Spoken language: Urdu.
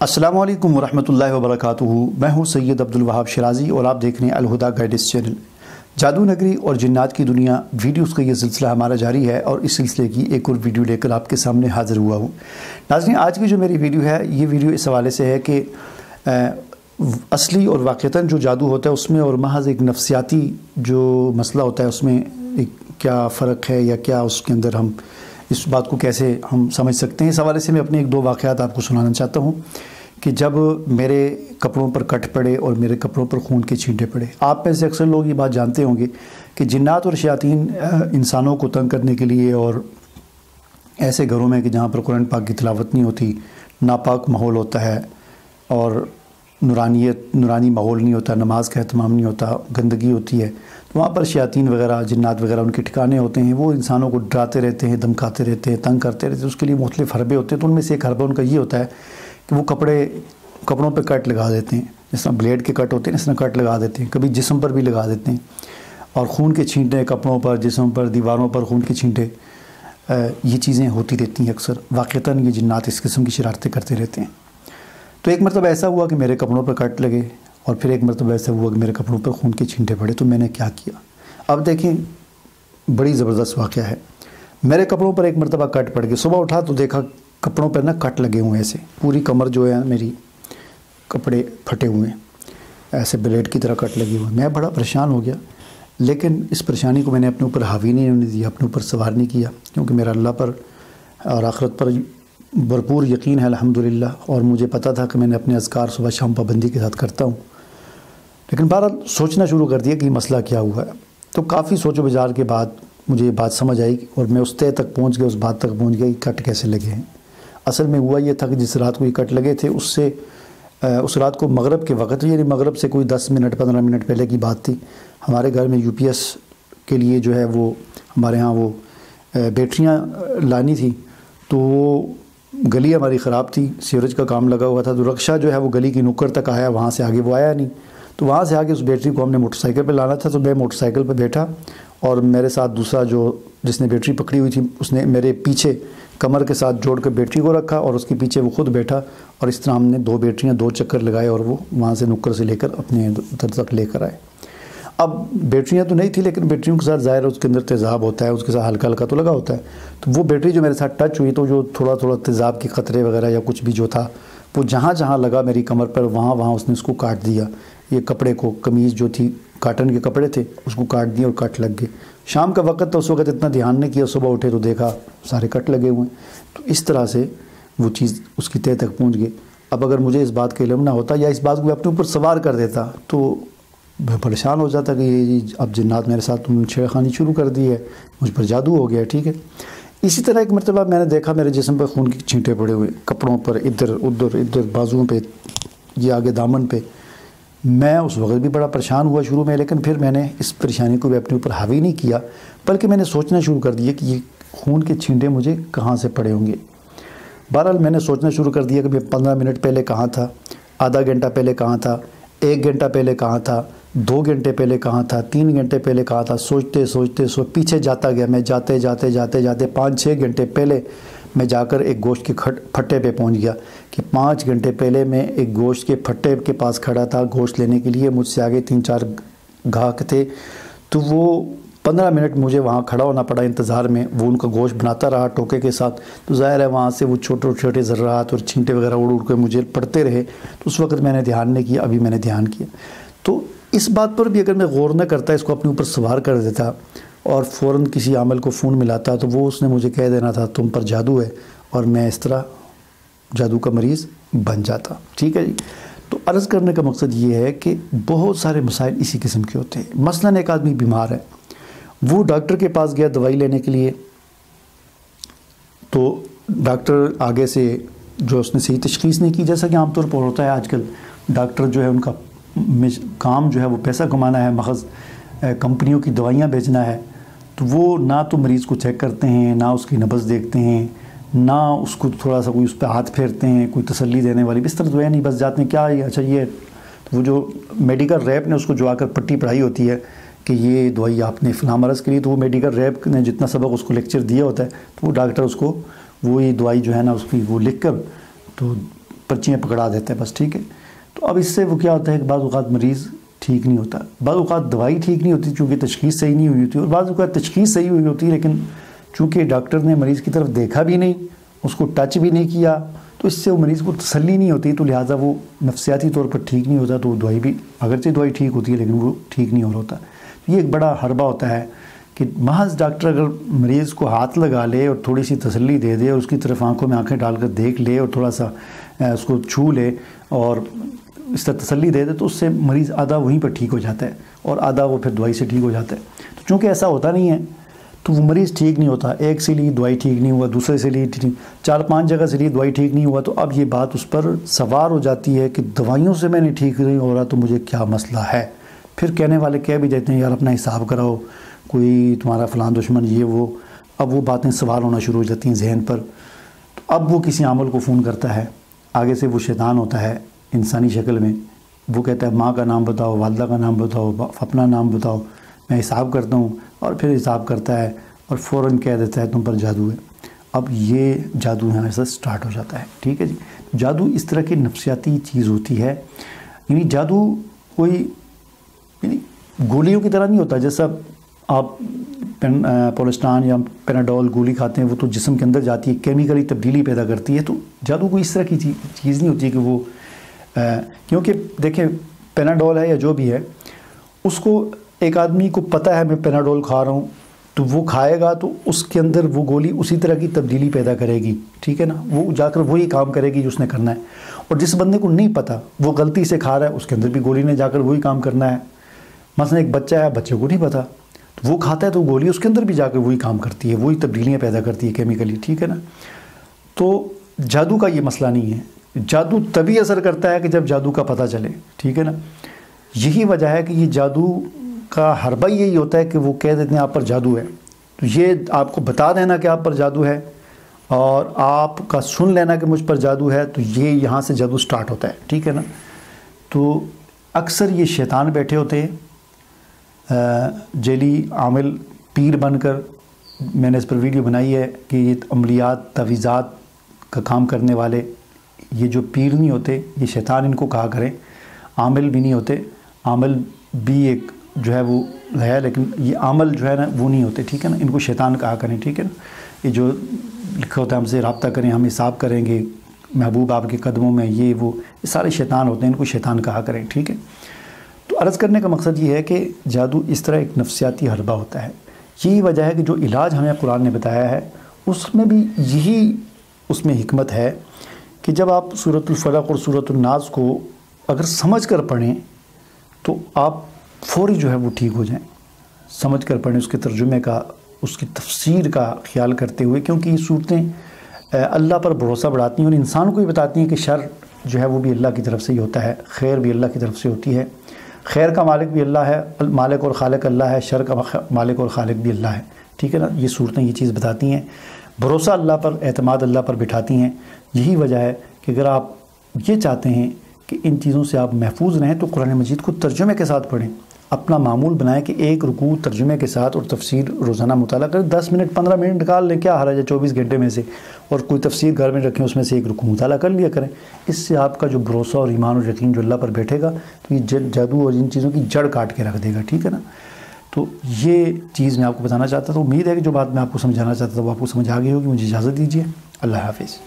السلام علیکم ورحمۃ اللہ وبرکاتہ۔ میں ہوں سید عبدالوہاب شرازی اور آپ دیکھ رہے ہیں الہدیٰ گائیڈنس چینل۔ جادو نگری اور جنات کی دنیا ویڈیوز کا یہ سلسلہ ہمارا جاری ہے اور اس سلسلے کی ایک اور ویڈیو لے کر آپ کے سامنے حاضر ہوا ہوں۔ ناظرین، آج کی جو میری ویڈیو ہے یہ ویڈیو اس حوالے سے ہے کہ اصلی اور واقعتاً جو جادو ہوتا ہے اس میں اور محض ایک نفسیاتی جو مسئلہ ہوتا ہے اس میں کیا فرق ہے یا کیا اس کے اندر ہم اس بات کو کیسے ہم سمجھ سکتے ہیں۔ اس حوالے سے میں اپنے ایک دو واقعات آپ کو سنانا چاہتا ہوں کہ جب میرے کپڑوں پر کٹ پڑے اور میرے کپڑوں پر خون کے چھینٹے پڑے۔ آپ میں سے اکثر لوگ یہ بات جانتے ہوں گے کہ جنات اور شیاطین انسانوں کو تنگ کرنے کے لیے اور ایسے گھروں میں کہ جہاں پر قرآن پاک کی تلاوت نہیں ہوتی، ناپاک ماحول ہوتا ہے اور نورانی ماحول نہیں ہوتا، نماز کا اہتمام نہیں ہوتا، گندگی ہوتی ہے، تو وہاں پر شیاطین وغیرہ جنات وغیرہ ان کے ٹھکانے ہوتے ہیں۔ وہ انسانوں کو ڈراتے رہتے ہیں، دھمکاتے رہتے ہیں، تنگ کرتے رہتے ہیں۔ اس کے لیے مختلف حربے ہوتے ہیں، تو ان میں سے ایک حربہ ان کا یہ ہوتا ہے کہ وہ کپڑوں پہ کٹ لگا دیتے ہیں، جس طرح بلیڈ کے کٹ ہوتے ہیں اس طرح کٹ لگا دیتے ہیں، کبھی جسم پر بھی لگا دیتے ہیں اور خون کے چھینٹے کپڑوں پر، جسم پر، دیواروں پر خون کے چھینٹے، یہ چیزیں ہوتی رہتی ہیں اکثر۔ واقعتاً یہ جنات اس قسم کی شرارتیں کرتے رہتے ہیں۔ تو ایک مرتبہ ایسا ہوا کہ میرے کپڑوں پر کٹ لگے اور پھر ایک مرتبہ ایسا ہوا کہ میرے کپڑوں پر خون کے چھینٹے پڑے۔ تو میں نے کیا کیا؟ اب دیکھیں، بڑی زبردست واقعہ ہے۔ میرے کپڑوں پر ایک مرتبہ کٹ پڑ گئے۔ صبح اٹھا تو دیکھا کپڑوں پر کٹ لگے ہوئے ہیں، ایسے پوری کمر جو ہے میری کپڑے پھٹے ہوئے ہیں، ایسے بلیڈ کی طرح کٹ لگے ہوئے ہیں۔ میں بڑا پریشان ہو گیا، لیکن اس پریشانی کو میں نے اپنے اوپر حاوی نہیں ہونے دیا، اپنے اوپر سوار نہیں کیا، کیونکہ میرا اللہ پر اور آخرت پر بھرپور یقین ہے الحمدللہ، اور مجھے پتہ تھا کہ میں نے اپنے اذکار صبح شام پابندی کے ساتھ کرتا ہوں۔ لیکن بہرحال سوچنا شروع کر دیا کہ یہ مسئلہ کیا ہوا ہے۔ تو کافی سوچ و بچار کے بعد مجھے یہ بات سمجھ آئی اور میں اس طے تک پہنچ گیا، اس بات تک پہنچ گیا کہ کٹ کیسے لگے ہیں۔ اصل میں ہوا یہ تھا کہ جس رات کو یہ کٹ لگے تھے اس رات کو مغرب کے وقت، یعنی مغرب سے کوئی 10 منٹ 15 منٹ پہلے کی بات تھی۔ ہمارے گھر میں UPS کے لیے جو ہے وہ ہمارے ہاں وہ بیٹریاں لانی تھی، تو وہ گلی ہماری خراب تھی، سیوریج کا کام لگا ہوا تھا، تو رکشہ جو ہے وہ گلی کی نکڑ تک آیا، وہاں سے آگے وہ آیا نہیں۔ تو وہاں سے آگے اس بیٹری کو ہم نے موٹر سائیکل پہ لانا تھا، تو میں موٹر سائیکل پہ بیٹھا اور میرے ساتھ دوسرا جس نے بیٹری پکڑی ہوئی تھی اس نے میرے پیچھے کمر کے ساتھ جوڑ کر بیٹری کو رکھا اور اس کے پیچھے وہ خود بیٹھا، اور اس طرح ہم نے 2 بیٹریاں 2 چکر لگائے اور وہ وہاں سے نکڑ سے لے کر اپنے ادھر تک لے کر آئے۔ اب بیٹریاں تو نہیں تھی، لیکن بیٹریوں کے ساتھ ظاہر ہے اس کے اندر تیزاب ہوتا ہے، اس کے ساتھ ہلکا ہلکا تو لگا ہوتا ہے۔ تو وہ بیٹری جو میرے ساتھ ٹچ ہوئی تو جو تھوڑا تھوڑا تیزاب کے قطرے وغیرہ یا کچھ بھی جو تھا وہ جہاں جہاں لگا میری کمر پر وہاں اس نے اس کو کاٹ دیا۔ یہ کپڑے کو، قمیض جو تھی کاٹن کے کپڑے تھے اس کو کاٹ دیا اور کٹ لگ گئے۔ شام کا وقت تو اس وقت اتنا دھیان نہیں کیا، صبح اٹھے تو دیکھا سارے کٹ لگے ہوئے ہیں۔ تو اس طرح سے وہ چیز اس کی تہہ تک پہنچ گئی۔ اب اگر مجھے اس بات کا علم نہ ہوتا یا اس بات کو میں اپنے اوپر سوار کر دیتا تو میں پریشان ہو جاتا کہ یہ اب جنات میرے ساتھ چھیڑخانی شروع کر دی ہے، مجھ پر جادو ہو گیا ہے، ٹھیک ہے۔ اسی طرح ایک مرتبہ میں نے دیکھا میرے جسم پہ خون کے چھینٹے پڑے ہوئے، کپڑوں پر، ادھر ادھر بازوؤں پہ، یہ آگے دامن پہ۔ میں اس وقت بھی بڑا پریشان ہوا شروع میں، لیکن پھر میں نے اس پریشانی کو بھی اپنے اوپر حاوی نہیں کیا، بلکہ میں نے سوچنا شروع کر دیا کہ یہ خون کے چھینٹے مجھے کہاں سے پڑے ہوں گے۔ بہرحال میں نے سوچنا شروع کر دیا کہ میں 15 منٹ پہلے کہاں تھا، آدھا گھنٹہ پہلے کہاں تھا، 1 گھنٹہ پہلے کہاں تھا، 2 گھنٹے پہلے کہاں تھا، 3 گھنٹے پہلے کہاں تھا۔ سوچتے پیچھے جاتا گیا میں، جاتے 5-6 گھنٹے پہلے میں جا کر ایک گوشت کے پھٹے پہ پہنچ گیا کہ 5 گھنٹے پہلے میں ایک گوشت کے پھٹے کے پاس کھڑا تھا گوشت لینے کے لیے۔ مجھ سے آگے 3-4 گاہک تھے، تو وہ 15 منٹ مجھے وہاں کھڑا ہونا پڑا انتظار میں۔ وہ ان کا گوشت بناتا رہا ٹوکے کے ساتھ، تو ظاہر ہے وہاں سے وہ چھوٹے ذرات اور چھینٹے وغیرہ اڑ کے مجھے پڑتے رہے۔ تو اس وقت میں نے دھیان نہیں کیا، ابھی میں نے دھیان کیا۔ تو اس بات پر بھی اگر میں غور نہ کرتا، اس کو اپنے اوپر سوار کر دیتا اور فوراً کسی عامل کو فون ملاتا، تو وہ اس نے مجھے کہہ دینا تھا تم پر جادو ہے، اور میں اس طرح جادو کا مریض بن جاتا، ٹھیک ہے جی۔ تو عرض کرنے کا مقصد یہ ہے کہ بہت سارے مسائل اسی قسم کے ہوتے ہیں۔ مثلاً ایک آدمی بیمار ہے، وہ ڈاکٹر کے پاس گیا دوائی لینے کے لیے، تو ڈاکٹر آگے سے جو اس نے صحیح تشخیص نہیں کی، جیسا کہ عام طور پر ہوتا ہے آج کل ڈاکٹر جو ہے ان کا کام جو ہے وہ پیسہ کمانا ہے، محض کمپنیوں کی دوائیاں بیچنا ہے، تو وہ نہ تو مریض کو چیک کرتے ہیں، نہ اس کی نبض دیکھتے ہیں، نہ اس کو تھوڑا سا کوئی اس پہ ہاتھ پھیرتے ہیں، کوئی تسلی دینے والی اس طرح دعائیں نہیں، بس جاتے ہیں کیا اچھا یہ تو وہ جو میڈیکل ریپ نے اس کو جو آ کر پٹی پڑھائی ہوتی ہے کہ یہ دوائی آپ نے فلاں مرض کے لیے، تو وہ میڈیکل ریپ نے جتنا سبق اس کو لیکچر دیا ہوتا ہے، تو وہ ڈاکٹر اس کو وہی دوائی جو ہے نا اس کی وہ لکھ کر تو پرچیاں پکڑا دیتے ہیں بس، ٹھیک ہے۔ تو اب اس سے وہ کیا ہوتا ہے کہ بعض اوقات مریض ٹھیک نہیں ہوتا، بعض اوقات دوائی ٹھیک نہیں ہوتی چونکہ تشخیص صحیح نہیں ہوئی ہوتی، اور بعض اوقات تشخیص صحیح ہوئی ہوتی ہے لیکن چونکہ ڈاکٹر نے مریض کی طرف دیکھا بھی نہیں، اس کو ٹچ بھی نہیں کیا، تو اس سے وہ مریض کو تسلی نہیں ہوتی، تو لہٰذا وہ نفسیاتی طور پر ٹھیک نہیں ہوتا، تو دوائی بھی اگرچہ دوائی ٹھیک ہوتی ہے لیکن وہ ٹھیک نہیں ہو رہا ہوتا۔ یہ ایک بڑا حربہ ہوتا ہے کہ محض ڈاکٹر اگر مریض کو ہاتھ لگا لے اور تھوڑی سی تسلی دے دے اور اس کی طرف آنکھوں میں آنکھیں ڈال کر دیکھ لے اور تھوڑا سا اس کو چھو لے اور اس طرح تسلی دے دے، تو اس سے مریض آدھا وہیں پر ٹھیک ہو جاتا ہے اور آدھا وہ پھر دوائی سے ٹھیک ہو جاتا ہے۔ تو چونکہ ایسا ہوتا نہیں ہے تو وہ مریض ٹھیک نہیں ہوتا، ایک سے لی دوائی ٹھیک نہیں ہوا، دوسرے سے لی ٹھیک، 4-5 جگہ سے لی دوائی ٹھیک نہیں ہوا، تو اب یہ بات اس پر سوار ہو جاتی ہے کہ دوائیوں سے میں نے ٹھیک نہیں ہو رہا تو مجھے کیا مسئلہ ہے۔ پھر کہنے والے کہہ بھی دیتے ہیں یار اپنا حساب کراؤ، کوئی تمہارا فلاں دشمن یہ وہ، اب وہ باتیں سوال ہونا شروع ہو جاتی ہیں ذہن پر۔ تو اب وہ کسی عامل کو فون کرتا ہے، آگے سے وہ شیطان ہوتا ہے انسانی شکل میں، وہ کہتا ہے ماں کا نام بتاؤ، والدہ کا نام بتاؤ، اپنا نام بتاؤ، میں حساب کرتا ہوں، اور پھر حساب کرتا ہے اور فوراً کہہ دیتا ہے تم پر جادو ہے۔ اب یہ جادو یہاں سے سٹارٹ ہو جاتا ہے، ٹھیک ہے جی۔ جادو اس طرح کی نفسیاتی چیز ہوتی ہے، یعنی جادو کوئی یعنی گولیوں کی طرح نہیں ہوتا، جیسا آپ پولسٹان یا پیناڈول گولی کھاتے ہیں وہ تو جسم کے اندر جاتی ہے، کیمیکلی تبدیلی پیدا کرتی ہے، تو جادو کوئی اس طرح کی چیز نہیں ہوتی کہ وہ کیونکہ دیکھیں پیناڈول ہے یا جو بھی ہے، اس کو ایک آدمی کو پتہ ہے میں پیناڈول کھا رہا ہوں، تو وہ کھائے گا تو اس کے اندر وہ گولی اسی طرح کی تبدیلی پیدا کرے گی، ٹھیک ہے نا، وہ جا کر وہی کام کرے گی جو اس نے کرنا ہے۔ اور جس بندے کو نہیں پتہ، وہ غلطی سے کھا رہا ہے، اس کے اندر بھی گولی نے جا کر وہی کام کرنا ہے۔ مثلا ایک بچہ ہے، بچے کو نہیں پتہ، تو وہ کھاتا ہے تو گولی اس کے اندر بھی جا کر وہی کام کرتی ہے، وہی تبدیلیاں پیدا کرتی ہے کیمیکلی، ٹھیک ہے نا۔ تو جادو کا یہ مسئلہ نہیں ہے، جادو تبھی اثر کرتا ہے کہ جب جادو کا پتہ چلے، ٹھیک ہے نا۔ یہی وجہ ہے کہ یہ جادو کا حربہ یہی ہوتا ہے کہ وہ کہہ دیتے ہیں آپ پر جادو ہے، تو یہ آپ کو بتا دینا کہ آپ پر جادو ہے اور آپ کا سن لینا کہ مجھ پر جادو ہے، تو یہ یہاں سے جادو سٹارٹ ہوتا ہے، ٹھیک ہے نا۔ تو اکثر یہ شیطان بیٹھے ہوتے ہیں جیلی عامل پیر بن کر، میں نے اس پر ویڈیو بنائی ہے کہ یہ عملیات تعویذات کا کام کرنے والے یہ جو پیر نہیں ہوتے، یہ شیطان ان کو کہا کریں، عامل بھی نہیں ہوتے، عامل بھی ایک جو ہے وہ ہے لیکن یہ عامل جو ہے نا وہ نہیں ہوتے، ٹھیک ہے نا، ان کو شیطان کہا کریں، ٹھیک ہے نا۔ یہ جو لکھا ہوتا ہے ہم سے رابطہ کریں، ہم حساب کریں گے، محبوب آپ کے قدموں میں، یہ وہ، یہ سارے شیطان ہوتے ہیں، ان کو شیطان کہا کریں، ٹھیک ہے۔ تو عرض کرنے کا مقصد یہ ہے کہ جادو اس طرح ایک نفسیاتی حربہ ہوتا ہے، یہی وجہ ہے کہ جو علاج ہمیں قرآن نے بتایا ہے اس میں بھی یہی اس میں حکمت ہے کہ جب آپ سورۃ الفلق اور سورۃ الناس کو اگر سمجھ کر پڑھیں تو آپ فوری جو ہے وہ ٹھیک ہو جائیں، سمجھ کر پڑھیں، اس کے ترجمے کا، اس کی تفسیر کا خیال کرتے ہوئے، کیونکہ یہ صورتیں اللہ پر بھروسہ بڑھاتی ہیں اور انسان کو بھی بتاتی ہیں کہ شر جو ہے وہ بھی اللہ کی طرف سے ہی ہوتا ہے، خیر بھی اللہ کی طرف سے ہوتی ہے، خیر کا مالک بھی اللہ ہے، مالک اور خالق اللہ ہے، شر کا مالک اور خالق بھی اللہ ہے، ٹھیک ہے نا۔ یہ صورتیں یہ چیز بتاتی ہیں، بھروسہ اللہ پر، اعتماد اللہ پر بٹھاتی ہیں۔ یہی وجہ ہے کہ اگر آپ یہ چاہتے ہیں کہ ان چیزوں سے آپ محفوظ رہیں تو قرآن مجید کو ترجمے کے ساتھ پڑھیں، اپنا معمول بنائیں کہ ایک رکوع ترجمے کے ساتھ اور تفسیر روزانہ مطالعہ کریں، 10 منٹ 15 منٹ نکال لیں، کیا حرج ہے 24 گھنٹے میں سے، اور کوئی تفسیر گھر میں رکھیں، اس میں سے ایک رکوع مطالعہ کر لیا کریں۔ اس سے آپ کا جو بھروسہ اور ایمان اور یقین جو اللہ پر بیٹھے گا تو یہ جادو اور ان چیزوں کی جڑ کاٹ کے رکھ دے گا، ٹھیک ہے نا۔ تو یہ چیز میں آپ کو بتانا چاہتا تھا، امید ہے کہ جو بات میں آپ کو سمجھانا چاہتا تھا وہ آپ کو سمجھ آ گئی ہوگی۔ مجھے اجازت دیجیے، اللہ حافظ۔